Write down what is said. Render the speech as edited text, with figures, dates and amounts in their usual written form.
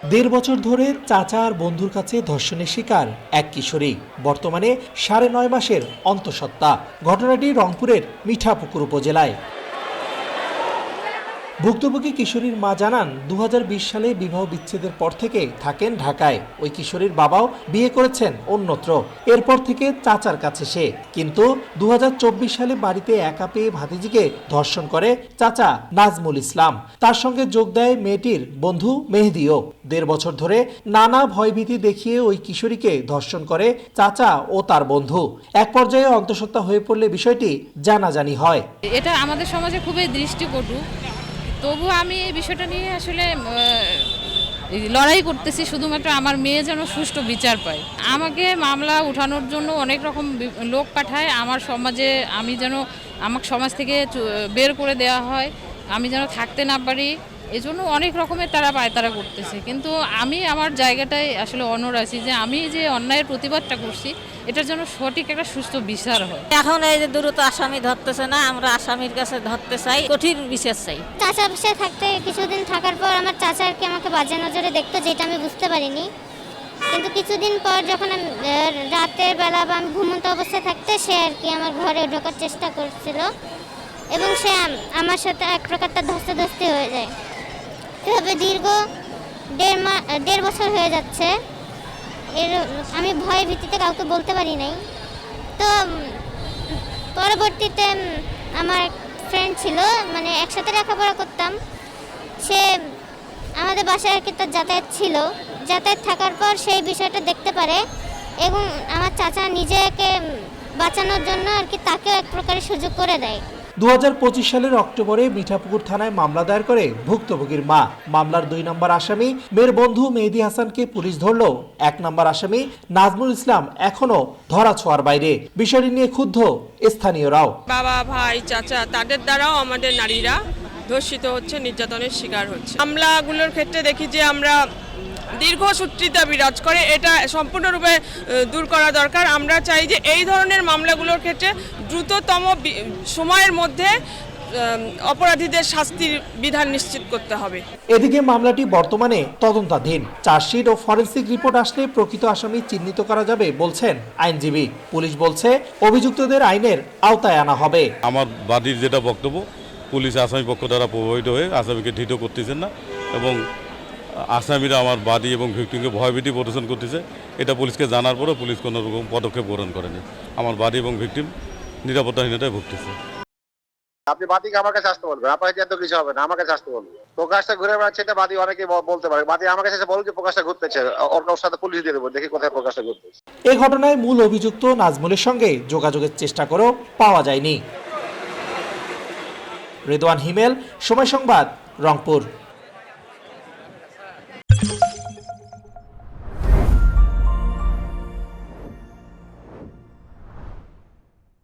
দেড় বছর ধরে চাচা আর বন্ধুর কাছে ধর্ষণের শিকার এক কিশোরী, বর্তমানে ৯.৫ মাসের অন্তঃসত্ত্বা। ঘটনাটি রংপুরের মিঠাপুকুর উপজেলায়। ভুক্তভোগী কিশোরীর মা জানান, ২০২০ সালে বিবাহ বিচ্ছেদের পর থেকে থাকেন ঢাকায়। ওই কিশোরীর বাবাও বিয়ে করেছেন অন্যত্র। এরপর থেকে চাচার কাছে সে, কিন্তু ২০২৪ সালে বাড়িতে একা পেয়ে ভাতিজিকে ধর্ষণ করে চাচা নাজমুল ইসলাম। তার সঙ্গে যোগ দেয় মেয়েটির বন্ধু মেহেদিও। দেড় বছর ধরে নানা ভয়ভীতি দেখিয়ে ওই কিশোরীকে ধর্ষণ করে চাচা ও তার বন্ধু। এক পর্যায়ে অন্তঃসত্ত্বা হয়ে পড়লে বিষয়টি জানাজানি হয়। এটা আমাদের সমাজে খুবই দৃষ্টিকটু। তবু আমি এই বিষয়টা নিয়ে আসলে লড়াই করতেছি, শুধুমাত্র আমার মেয়ে যেন সুষ্ঠু বিচার পায়। আমাকে মামলা উঠানোর জন্য অনেক রকম লোক পাঠায় আমার সমাজে, আমি যেন আমাকে সমাজ থেকে বের করে দেওয়া হয়, আমি যেন থাকতে না পারি, এজন্য অনেক রকমের তারা পায়তারা করতেছে। কিন্তু আমি আমার জায়গাটায় আসলে অনড় আছি যে আমি যে অন্যায়ের প্রতিবাদটা করছি এটার জন্য সঠিক একটা সুস্থ বিচার হয়। এখন এই যে দ্রুত আসামি ধরতেছে না, আমরা আসামির কাছে ধরতে চাই, কঠিন বিচার চাই। চাচা বাসায় থাকতে কিছুদিন থাকার পর আমার চাচা আর কি আমাকে বাজে নজরে দেখতো, যেটা আমি বুঝতে পারিনি। কিন্তু কিছুদিন পর যখন আমি রাতের বেলা বা আমি ঘুমন্ত অবস্থায় থাকতে সে আর কি আমার ঘরে ঢোকার চেষ্টা করছিল এবং সে আমার সাথে এক প্রকার তার ধস্তাধস্তি হয়ে যায়। এভাবে দীর্ঘ দেড় বছর হয়ে যাচ্ছে। আমি ভয় ভীতিতে কাউকে বলতে পারি নাই। তো পরবর্তীতে আমার ফ্রেন্ড ছিল, মানে একসাথে লেখাপড়া করতাম, সে আমাদের বাসায় আর কি তার যাতায়াত ছিল। যাতায়াত থাকার পর সেই বিষয়টা দেখতে পারে এবং আমার চাচা নিজেকে বাঁচানোর জন্য আর কি তাকে এক প্রকারের সুযোগ করে দেয়। ২০২৫ সালের অক্টোবরে মিঠাপুকুর থানায় মামলা দায়ের করে ভুক্তভোগীর মা। মামলার ২ নম্বর আসামি মেয়ের বন্ধু মেহেদী হাসানকে পুলিশ ধরলেও ১ নম্বর আসামি নাজমুল ইসলাম এখনো ধরাছোঁয়ার বাইরে। বিষয়টি নিয়ে ক্ষুব্ধ স্থানীয়রাও। বাবা, ভাই, চাচা তাদের দ্বারাও আমাদের নারীরা ধর্ষিত হচ্ছে, নির্যাতনের শিকার হচ্ছে। মামলাগুলোর ক্ষেত্রে দেখি যে আমরা দীর্ঘসূত্রিতা বিরাজ করে, এটা সম্পূর্ণরূপে দূর করা দরকার। আমরা চাই যে এই ধরনের মামলাগুলোর ক্ষেত্রে দ্রুততম সময়ের মধ্যে অপরাধীদের শাস্তির বিধান নিশ্চিত করতে হবে। এদিকে মামলাটি বর্তমানে তদন্তাধীন। চার্জশিট ও ফরেনসিক রিপোর্ট আসলে প্রকৃত আসামি চিহ্নিত করা যাবে বলছেন আইনজীবী। পুলিশ বলছে অভিযুক্তদের আইনের আওতায় আনা হবে। আমার বাদীর যেটা বক্তব্য, পুলিশ আসামি পক্ষ দ্বারা প্রভাবিত হয়ে আসামিকে ধৃত করতেছেন না এবং আসামিরা আমার বাদী এবং ভিকটিমকে ভয়ভীতি প্রদর্শন করতেছে। এটা পুলিশকে জানার পরেও পুলিশ কোনো রকম পদক্ষেপ গ্রহণ করেনি। আমার বাদী এবং ভিকটিম নিরাপত্তাহীনতায় ভুগতেছে। আপনি বাদীকে আমার কাছে আসতে বলবেন, আপনার এত কিছু হবে না, আমার কাছে আসতে বলবেন। প্রকাশটা ঘুরে বেড়াচ্ছে, এটা বাদী অনেকে বলতে পারে। বাদী আমার কাছে বলুন যে প্রকাশটা ঘুরতেছে, ওর সাথে পুলিশ দিয়ে দেবো, দেখি কোথায় প্রকাশটা ঘুরতেছে। এ ঘটনায় মূল অভিযুক্ত নাজমুলের সঙ্গে যোগাযোগের চেষ্টা করেও পাওয়া যায়নি। রেদওয়ান হিমেল, সময় সংবাদ, রংপুর।